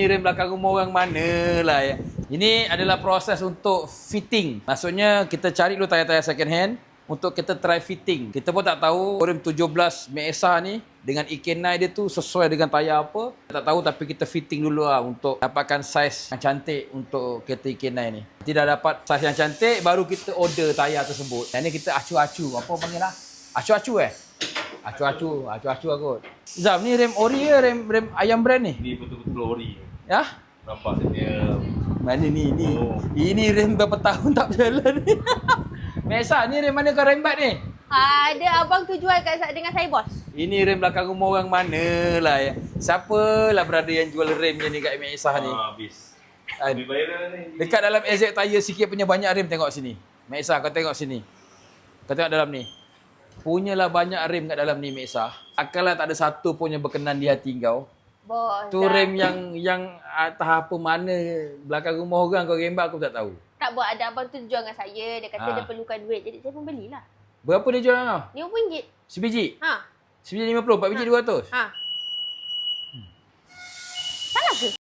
Rem belakang rumah orang mana lah ya. Ini adalah proses untuk fitting. Maksudnya kita cari dulu tayar-tayar second hand untuk kita try fitting. Kita pun tak tahu rem 17 Mesa ni dengan EK9 dia tu sesuai dengan tayar apa. Tak tahu tapi kita fitting dulu lah untuk dapatkan saiz yang cantik untuk kereta EK9 ni. Tidak dapat saiz yang cantik baru kita order tayar tersebut. Yang ni kita acu-acu. Apa panggil lah? Acu-acu Acu-acu kot. Zam, ni rem ori ke rem ayam brand ni? Ni betul-betul ori. Ya? Nampak dia. Mana ni? Oh. Ini rem berapa tahun tak berjalan ni? Mesa, ni rem mana kau rembat ni? Ada abang tu jual dengan saya, bos. Ini rem belakang rumah orang mana lah ya. Siapa lah berada yang jual rem ni kat Mesa ni? Habis. Kan? Lebih viral ni. Dekat dalam AZ Tire sikit punya banyak rem, tengok sini. Mesa, kau tengok sini. Kau tengok dalam ni. Punyalah banyak rem kat dalam ni, Mesa. Akallah tak ada satu pun yang berkenan di hati kau. Bos. Tu rem yang tahap apa mana belakang rumah orang kau rembat aku tak tahu. Tak buat, ada abang tu jual dengan saya. Dia kata Ha. dia perlukan duit. Jadi saya pun belilah. Berapa dia jual kau? RM50. Sebiji? Ha. Sebiji 50, 4 biji Ha. 200. Ha.